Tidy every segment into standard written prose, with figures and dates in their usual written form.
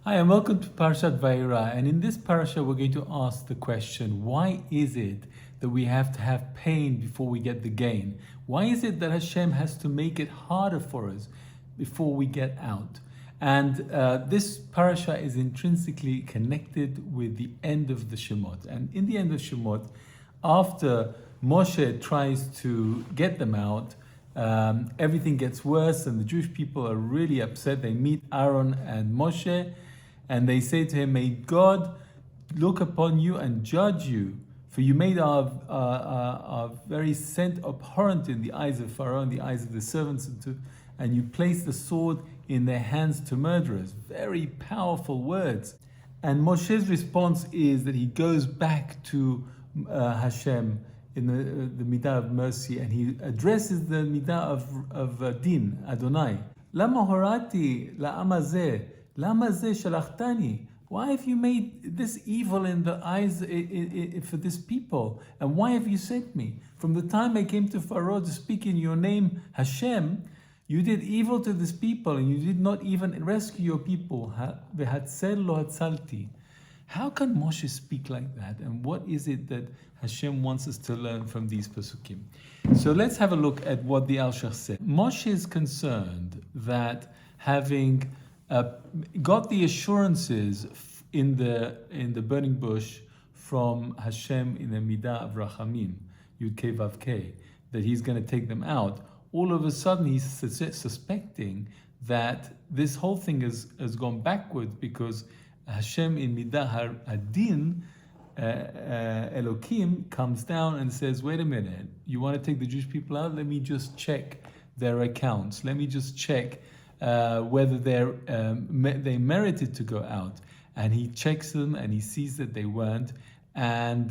Hi, and welcome to Parashat Vayera. And in this parasha, we're going to ask the question, why is it that we have to have pain before we get the gain? Why is it that Hashem has to make it harder for us before we get out? And this parasha is intrinsically connected with the end of the Shemot. And in the end of Shemot, after Moshe tries to get them out, everything gets worse and the Jewish people are really upset. They meet Aaron and Moshe and they say to him, "May God look upon you and judge you, for you made our very scent abhorrent in the eyes of Pharaoh and the eyes of the servants, and you placed the sword in their hands to murder us." Very powerful words. And Moshe's response is that he goes back to Hashem in the midah of mercy, and he addresses the midah of din, Adonai. Lama horati la'am hazeh, lama zeh shalachtani. Why have you made this evil in the eyes for this people? And why have you sent me? From the time I came to Pharaoh to speak in your name, Hashem, you did evil to this people, and you did not even rescue your people. V'hatzel lo hatzalti. How can Moshe speak like that? And what is it that Hashem wants us to learn from these pasukim? So let's have a look at what the Alshech said. Moshe is concerned that having got the assurances in the burning bush from Hashem in the midah of Rachamim, Yud Kei Vav Kei, that he's going to take them out, all of a sudden he's suspecting that this whole thing has gone backwards because Hashem in midah hadin, Elokim, comes down and says, "Wait a minute, you want to take the Jewish people out? Let me just check their accounts. Let me just check whether they merited to go out." And he checks them and he sees that they weren't, and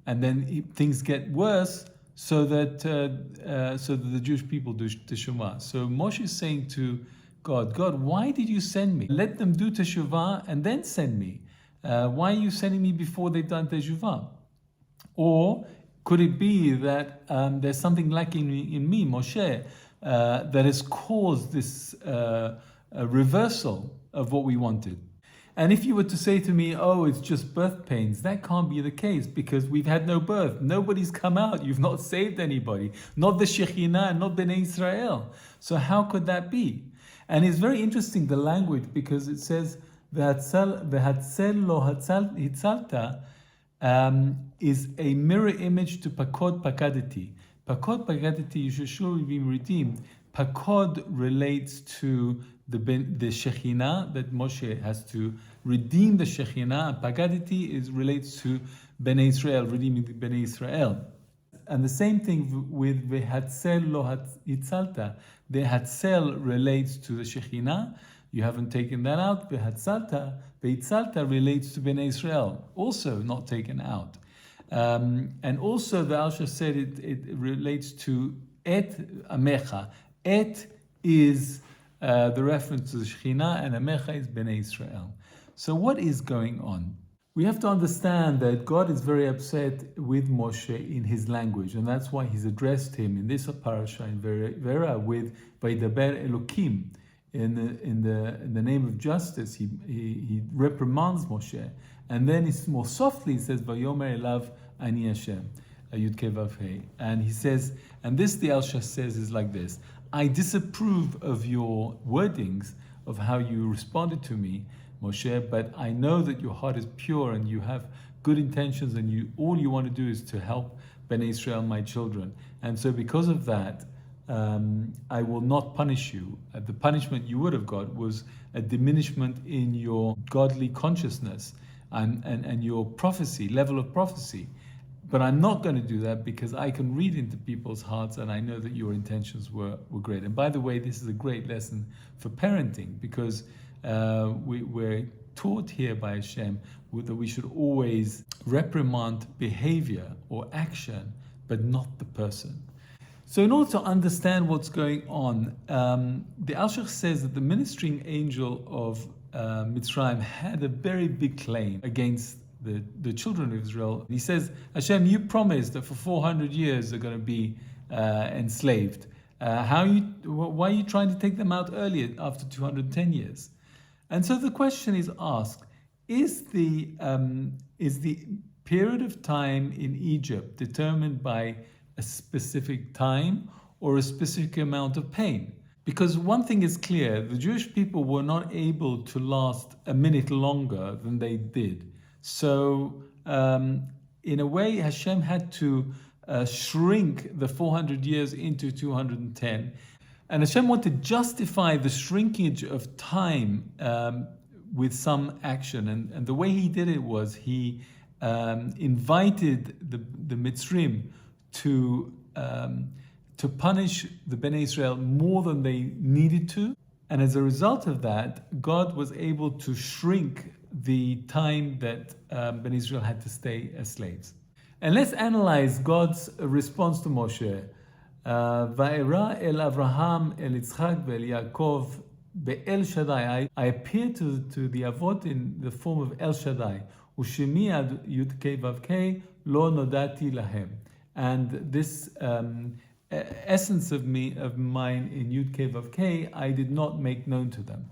then things get worse, so that the Jewish people do teshuvah. So Moshe is saying to God, why did you send me? Let them do teshuvah and then send me. Why are you sending me before they've done teshuvah? Or could it be that there's something lacking in me, Moshe, that has caused this reversal of what we wanted? And if you were to say to me, "Oh, it's just birth pains," that can't be the case because we've had no birth. Nobody's come out. You've not saved anybody. Not the Shekhinah, not Bnei Israel. So how could that be? And it's very interesting, the language, because it says, "V'hatzel lo hitzalta," is a mirror image to pakod pakadati. Pakod pakadati, you should surely be redeemed. Pakod relates to the Shekhinah, that Moshe has to redeem the Shekhinah. Pakadati relates to Bnei Israel, redeeming the Bnei Israel. And the same thing with V'hatzel lo hitzalta. The Hatzel relates to the Shekhinah. You haven't taken that out. V'hitzalta relates to Bnei Israel, also not taken out. And also the Alshech said it relates to Et Amecha. Et is the reference to the Shekhinah, and Amecha is Bnei Israel. So what is going on? We have to understand that God is very upset with Moshe in his language, and that's why he's addressed him in this parasha in Vayera with Vaydaber Elokim. In the name of justice, he reprimands Moshe, and then it's more softly, he says, "Vayomer elav ani Hashem," Yud Kei Vav Hei, and he says, and this the Alshech says is like this: "I disapprove of your wordings of how you responded to me, Moshe, but I know that your heart is pure and you have good intentions, and all you want to do is to help Bnei Israel, my children. And so because of that, I will not punish you. The punishment you would have got was a diminishment in your godly consciousness and your prophecy, level of prophecy. But I'm not going to do that because I can read into people's hearts and I know that your intentions were great." And by the way, this is a great lesson for parenting, because we're taught here by Hashem that we should always reprimand behavior or action, but not the person. So in order to understand what's going on, the Alshech says that the ministering angel of Mitzrayim had a very big claim against the children of Israel. He says, "Hashem, you promised that for 400 years they're going to be enslaved. Why are you trying to take them out earlier after 210 years? And so the question is asked, is the period of time in Egypt determined by a specific time or a specific amount of pain? Because one thing is clear, the Jewish people were not able to last a minute longer than they did. So in a way, Hashem had to shrink the 400 years into 210. And Hashem wanted to justify the shrinkage of time with some action. And the way he did it was he invited the Mitzrim to punish the Bnei Israel more than they needed to. And as a result of that, God was able to shrink the time that Bnei Israel had to stay as slaves. And let's analyze God's response to Moshe. Va'era el Avraham, el Yitzchak, ve'el Yaakov, be'el Shaddai. I appeared to the Avot in the form of El Shaddai. Ushemi ad Yud-Kei Vav-Kei, lo nodati lahem. And this essence of mine in Yud-Kei Vav-Kei, I did not make known to them.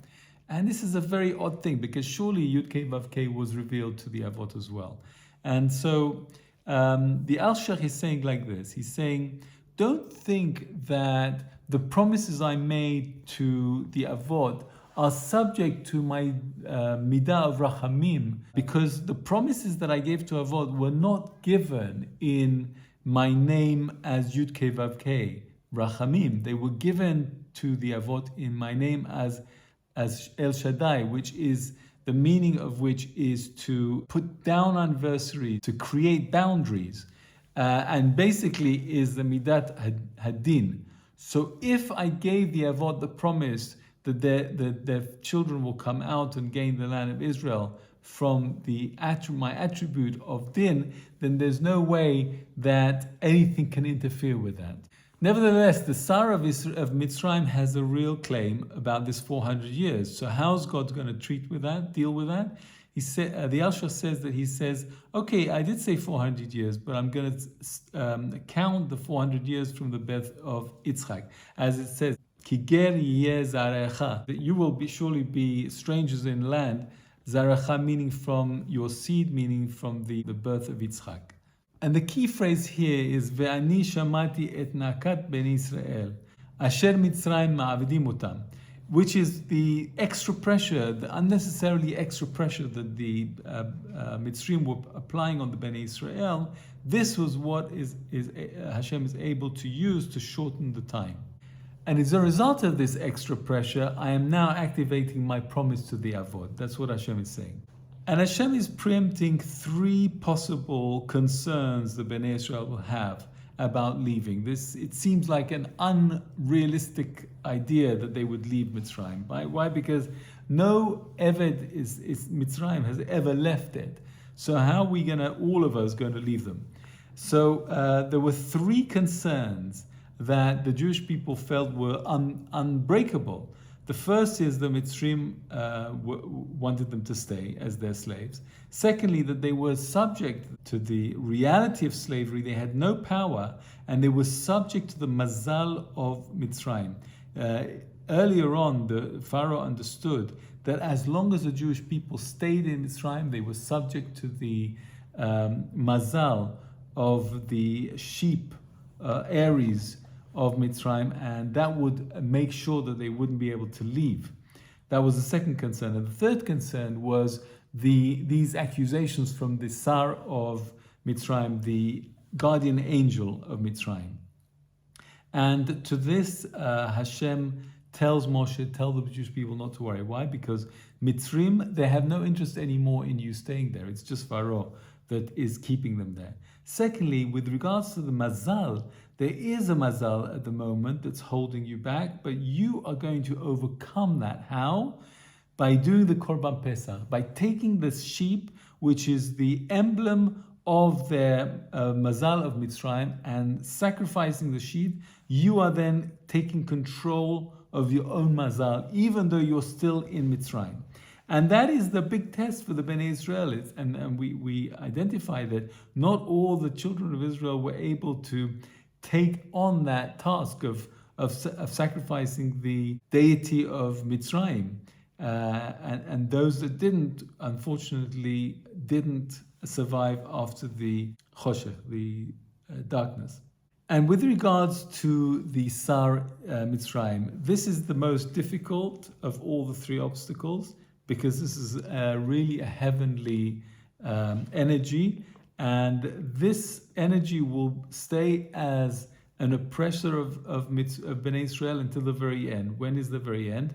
And this is a very odd thing, because surely Yud-Kei Vav-Kei was revealed to the Avot as well. And so the Alshech is saying like this. He's saying, don't think that the promises I made to the Avot are subject to my midah of rachamim, because the promises that I gave to Avot were not given in my name as Yud-Kei Vav-Kei, rachamim. They were given to the Avot in my name as El Shaddai, which is the meaning of which is to put down adversary, to create boundaries, and basically is the midat hadin. So if I gave the Avot the promise that their children will come out and gain the land of Israel from my attribute of din, then there's no way that anything can interfere with that. Nevertheless, the Sarah of Mitzrayim has a real claim about this 400 years. So how's God going to deal with that? He said, the Alshech says that he says, okay, I did say 400 years, but I'm going to count the 400 years from the birth of Yitzchak. As it says, Ki ger yeh zarecha, that you will surely be strangers in land, zarecha meaning from your seed, meaning from the birth of Yitzchak. And the key phrase here is Ve'ani shamati et nakat ben Israel, asher Mitzrayim ma'avdim otam, which is the extra pressure, the unnecessarily extra pressure that the Mitzrayim were applying on the Bnei Israel. This was what Hashem is able to use to shorten the time. And as a result of this extra pressure, I am now activating my promise to the Avot. That's what Hashem is saying. And Hashem is preempting three possible concerns the Bnei Israel will have about leaving. It seems like an unrealistic idea that they would leave Mitzrayim. Why? Because no Eved is Mitzrayim has ever left it. So how are we all of us going to leave them? So there were three concerns that the Jewish people felt were unbreakable. The first is the Mitzrim wanted them to stay as their slaves. Secondly, that they were subject to the reality of slavery. They had no power, and they were subject to the mazal of Mitzrayim. Earlier on, the Pharaoh understood that as long as the Jewish people stayed in Mitzrayim, they were subject to the mazal of the sheep, Aries, of Mitzrayim, and that would make sure that they wouldn't be able to leave. That was the second concern. And the third concern was these accusations from the Sar of Mitzrayim, the guardian angel of Mitzrayim. And to this, Hashem tells Moshe, tell the Jewish people not to worry. Why? Because Mitzrim, they have no interest anymore in you staying there. It's just Pharaoh that is keeping them there. Secondly, with regards to the mazal, there is a mazal at the moment that's holding you back, but you are going to overcome that. How? By doing the Korban Pesach, by taking the sheep, which is the emblem of their mazal of Mitzrayim, and sacrificing the sheep. You are then taking control of your own mazal, even though you're still in Mitzrayim. And that is the big test for the Bnei Israel. And we identify that not all the children of Israel were able to take on that task of sacrificing the deity of Mitzrayim. and those that didn't, unfortunately, didn't survive after the choshech, the darkness. And with regards to the Sar Mitzrayim, this is the most difficult of all the three obstacles, because this is really a heavenly energy, and this energy will stay as an oppressor of Bnei Israel until the very end. When is the very end?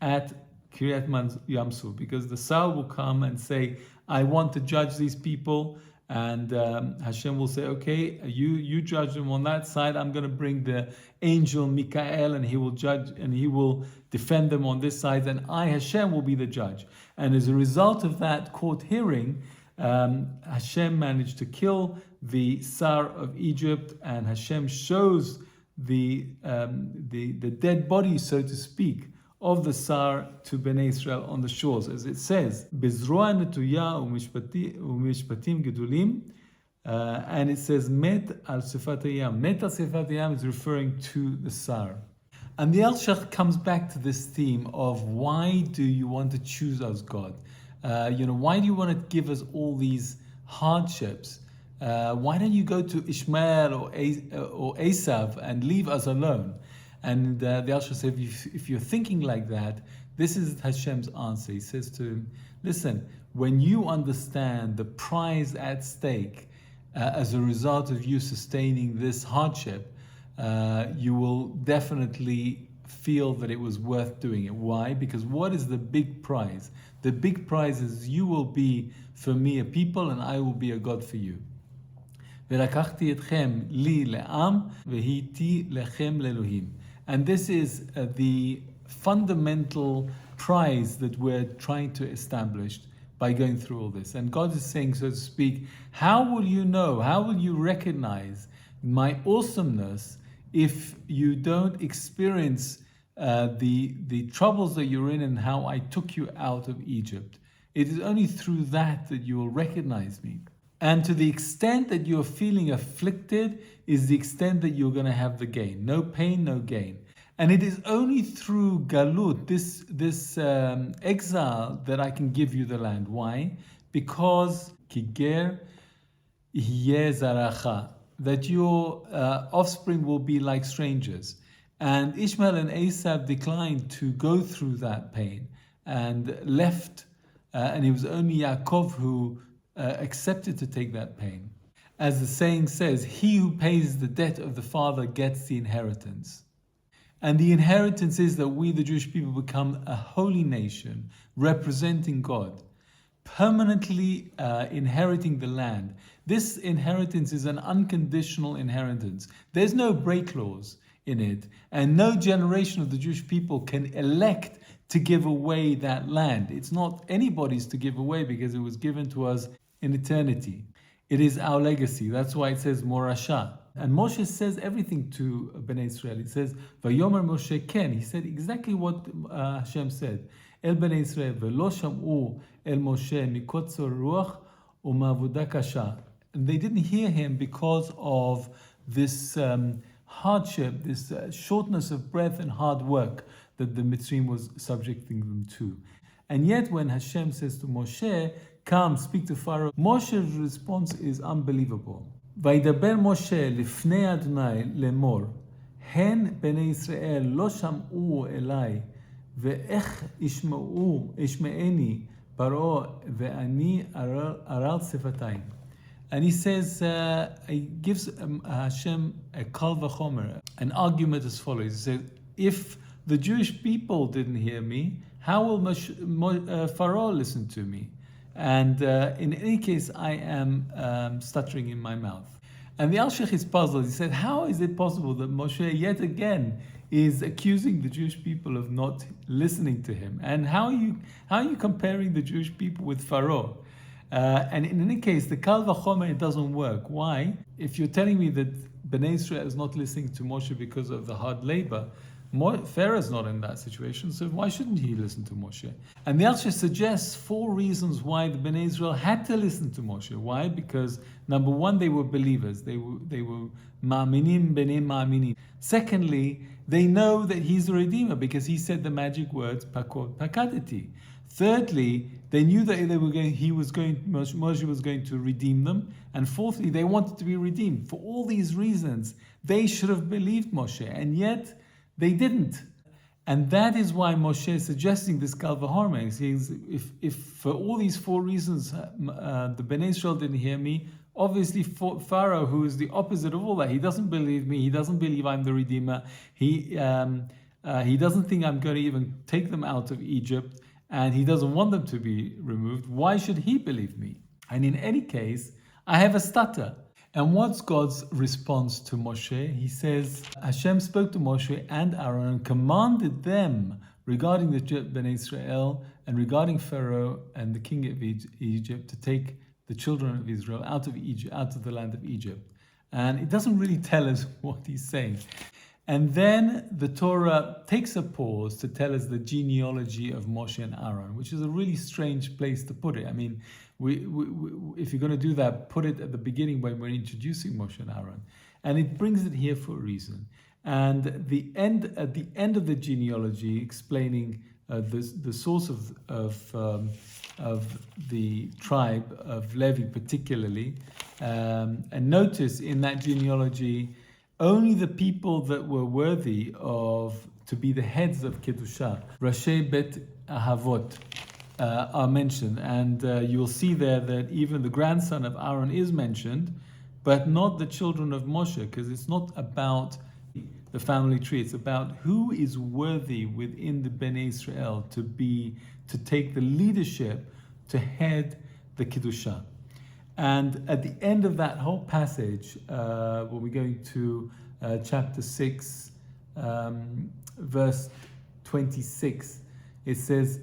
At Kiryat Yamsuf, because the Sar will come and say, I want to judge these people. And Hashem will say, okay, you judge them on that side. I'm going to bring the angel Mikael, and he will judge and he will defend them on this side. And I, Hashem, will be the judge. And as a result of that court hearing, Hashem managed to kill the Sar of Egypt, and Hashem shows the dead body, so to speak, of the Sar to Bnei Israel on the shores, as it says, Bezroa netuya umishpatim gedulim, and it says Met al Tsfat Israel. Met al Tsfat Israel is referring to the Sar. And the Alshech comes back to this theme of, why do you want to choose us, God? Why do you want to give us all these hardships? Why don't you go to Ishmael or Esav and leave us alone? And the Alshech says, if you're thinking like that, this is Hashem's answer. He says to him, listen, when you understand the prize at stake as a result of you sustaining this hardship, you will definitely feel that it was worth doing it. Why? Because what is the big prize? The big prize is you will be for me a people, and I will be a God for you. ולקחתי אתכם לי לעם והייתי לכם לאלוהים. And this is the fundamental prize that we're trying to establish by going through all this. And God is saying, so to speak, how will you know, how will you recognize my awesomeness if you don't experience the troubles that you're in and how I took you out of Egypt? It is only through that you will recognize me. And to the extent that you're feeling afflicted is the extent that you're going to have the gain. No pain, no gain. And it is only through galut, this exile, that I can give you the land. Why? Because kiger yeh zaracha, that your offspring will be like strangers. And Ishmael and Esav declined to go through that pain and left, and it was only Yaakov who accepted to take that pain. As the saying says, he who pays the debt of the father gets the inheritance. And the inheritance is that we, the Jewish people, become a holy nation, representing God, permanently inheriting the land. This inheritance is an unconditional inheritance. There's no break clause in it, and no generation of the Jewish people can elect to give away that land. It's not anybody's to give away, because it was given to us in eternity. It is our legacy. That's why it says Morasha. And Moshe says everything to Bnei Israel. He says, Vayomer Moshe ken. He said exactly what Hashem said. El Bnei Israel, velo sham'u el Moshe mikotzor ruach u'ma'avodah kasha. And they didn't hear him because of this hardship, this shortness of breath and hard work that the Mitzrayim was subjecting them to. And yet when Hashem says to Moshe, come, speak to Pharaoh, Moshe's response is unbelievable. וידבר משה לפני אדוני לאמור, הן בני ישראל לא שמעו אליי, ואיך ישמעני פרעה ואני ארל שפתיים. And he says, he gives Hashem a kal vachomer, an argument as follows. He says, if the Jewish people didn't hear me, how will Pharaoh listen to me? And in any case, I am stuttering in my mouth. And the Alshech is puzzled. He said, how is it possible that Moshe yet again is accusing the Jewish people of not listening to him? And how are you comparing the Jewish people with Pharaoh? And in any case, the Kal Vachomer, it doesn't work. Why? If you're telling me that Bnei Israel is not listening to Moshe because of the hard labor, Pharaoh's not in that situation, so why shouldn't he listen to Moshe? And the Alshech suggests 4 reasons why the Bnei Israel had to listen to Moshe. Why? Because number 1, they were believers. They were ma'aminim b'nei ma'aminim. Secondly, They know that he's the Redeemer because he said the magic words, Pakod Pakadati. Thirdly, they knew that Moshe was going to redeem them. And fourthly, they wanted to be redeemed. For all these reasons, they should have believed Moshe, and yet they didn't. And that is why Moshe is suggesting this Kal V'Homer. He says, if for all these four reasons the Bnei Israel didn't hear me, obviously Pharaoh, who is the opposite of all that, he doesn't believe me, he doesn't believe I'm the Redeemer, he doesn't think I'm going to even take them out of Egypt, and he doesn't want them to be removed. Why should he believe me? And in any case, I have a stutter. And what's God's response to Moshe? He says, Hashem spoke to Moshe and Aaron and commanded them regarding the Bnei Israel and regarding Pharaoh and the king of Egypt to take the children of Israel out of Egypt, out of the land of Egypt. And it doesn't really tell us what he's saying. And then the Torah takes a pause to tell us the genealogy of Moshe and Aaron, which is a really strange place to put it. I mean, if you're going to do that, put it at the beginning when we're introducing Moshe and Aaron. And it brings it here for a reason. And at the end of the genealogy, explaining the source of the tribe of Levi particularly, and notice in that genealogy, only the people that were worthy to be the heads of Kedushah, Rashi Bet Ahavot, are mentioned. And you'll see there that even the grandson of Aaron is mentioned, but not the children of Moshe, because it's not about the family tree. It's about who is worthy within the Bnei Israel to take the leadership to head the Kedushah. And at the end of that whole passage, when we're going to chapter 6, verse 26, it says,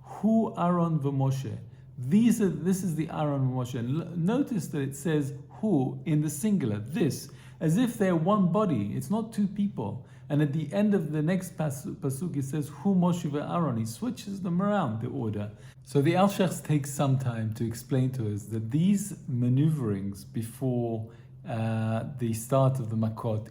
Hu Aaron v'Moshe. This is the Aaron and Moshe. And notice that it says who in the singular, this, as if they're one body. It's not two people. And at the end of the next pasuk, it says Hu Moshe v'Aaron. He switches them around, the order. So the Alshech takes some time to explain to us that these maneuverings before the start of the Makot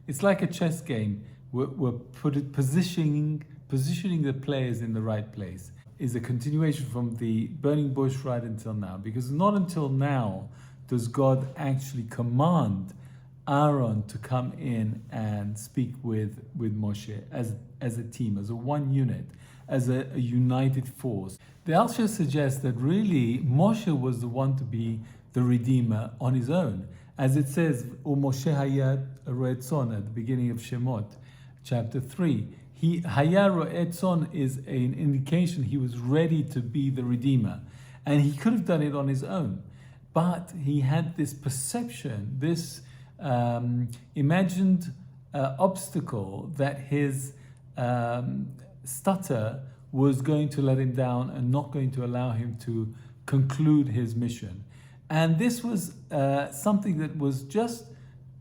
it's like a chess game. We're positioning the players in the right place. Is a continuation from the burning bush right until now, because not until now does God actually command Aaron to come in and speak with Moshe as a team, as a one unit, as a united force. The Alshech suggests that really Moshe was the one to be the Redeemer on his own. As it says, Moshe Hayat Roetzon at the beginning of Shemot, chapter 3. Hayat Roetzon is an indication he was ready to be the Redeemer. And he could have done it on his own. But he had this perception, this imagined obstacle that his stutter was going to let him down and not going to allow him to conclude his mission. And this was something that was just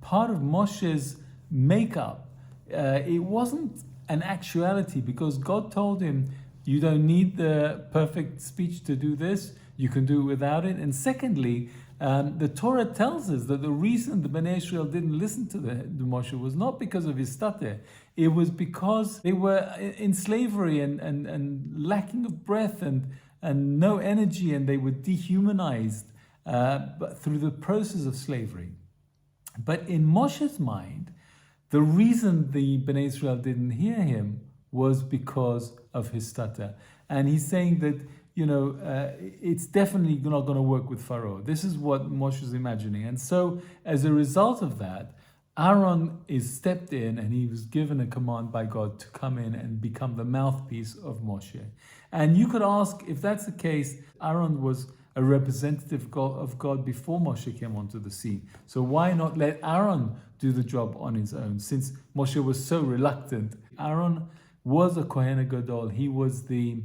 part of Moshe's makeup. It wasn't an actuality, because God told him, you don't need the perfect speech to do this, you can do it without it. And secondly, the Torah tells us that the reason the Bnei Israel didn't listen to the Moshe was not because of his stutter. It was because they were in slavery and lacking of breath and no energy, and they were dehumanized through the process of slavery. But in Moshe's mind, the reason the Bnei Israel didn't hear him was because of his stutter. And he's saying that, it's definitely not going to work with Pharaoh. This is what Moshe is imagining. And so, as a result of that, Aaron is stepped in and he was given a command by God to come in and become the mouthpiece of Moshe. And you could ask, if that's the case, Aaron was a representative of God before Moshe came onto the scene. So why not let Aaron do the job on his own, since Moshe was so reluctant? Aaron was a Kohen Gadol. He was the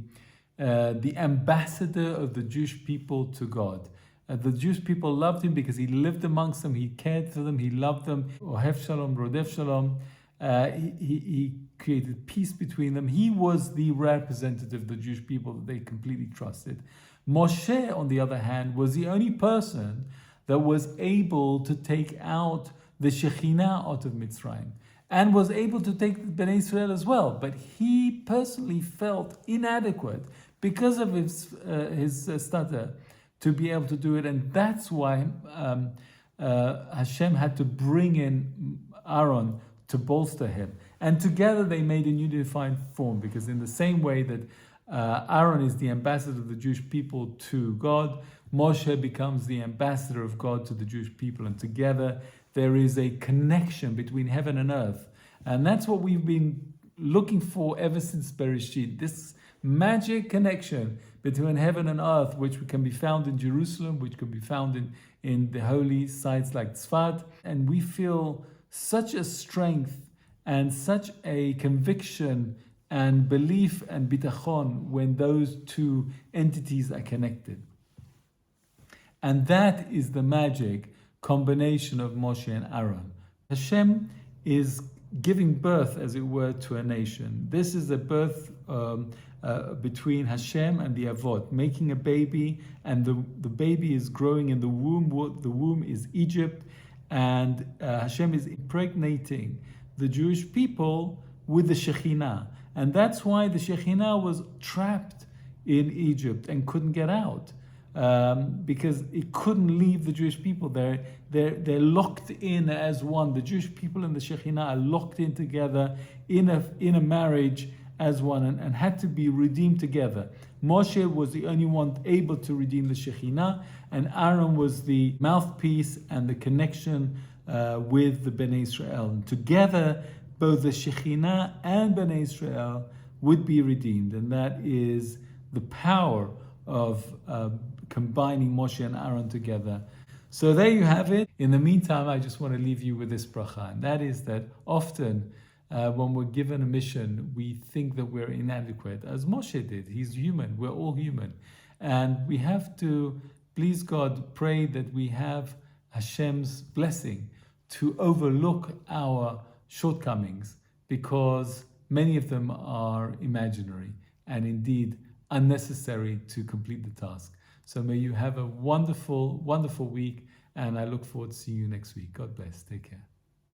ambassador of the Jewish people to God. The Jewish people loved him because he lived amongst them, he cared for them, he loved them. Ohev Shalom, Rodef Shalom. He created peace between them. He was the representative of the Jewish people that they completely trusted. Moshe, on the other hand, was the only person that was able to take out the Shekhinah out of Mitzrayim. and was able to take Bnei Israel as well. But he personally felt inadequate because of his stutter to be able to do it. And that's why Hashem had to bring in Aaron to bolster him. And together they made a unified form, because in the same way that Aaron is the ambassador of the Jewish people to God, Moshe becomes the ambassador of God to the Jewish people. And together there is a connection between heaven and earth. And that's what we've been looking for ever since Bereshit. This magic connection between heaven and earth, which can be found in Jerusalem, which can be found in the holy sites like Tzfat. And we feel such a strength and such a conviction and belief and bitachon when those two entities are connected. And that is the magic combination of Moshe and Aaron. Hashem is giving birth, as it were, to a nation. This is a birth between Hashem and the Avot, making a baby, and the baby is growing in the womb. The womb is Egypt, and Hashem is impregnating the Jewish people with the Shekhinah. And that's why the Shekhinah was trapped in Egypt and couldn't get out, because it couldn't leave the Jewish people. They're locked in as one. The Jewish people and the Shekhinah are locked in together in a marriage as one, and had to be redeemed together. Moshe was the only one able to redeem the Shekhinah, and Aaron was the mouthpiece and the connection with the Bnei Israel. And together, both the Shekhinah and Bnei Israel would be redeemed. And that is the power of combining Moshe and Aaron together. So there you have it. In the meantime, I just want to leave you with this bracha, and that is that often when we're given a mission, we think that we're inadequate, as Moshe did. He's human. We're all human. And we have to, please God, pray that we have Hashem's blessing to overlook our shortcomings, because many of them are imaginary and indeed unnecessary to complete the task. So may you have a wonderful, wonderful week, and I look forward to seeing you next week. God bless. Take care.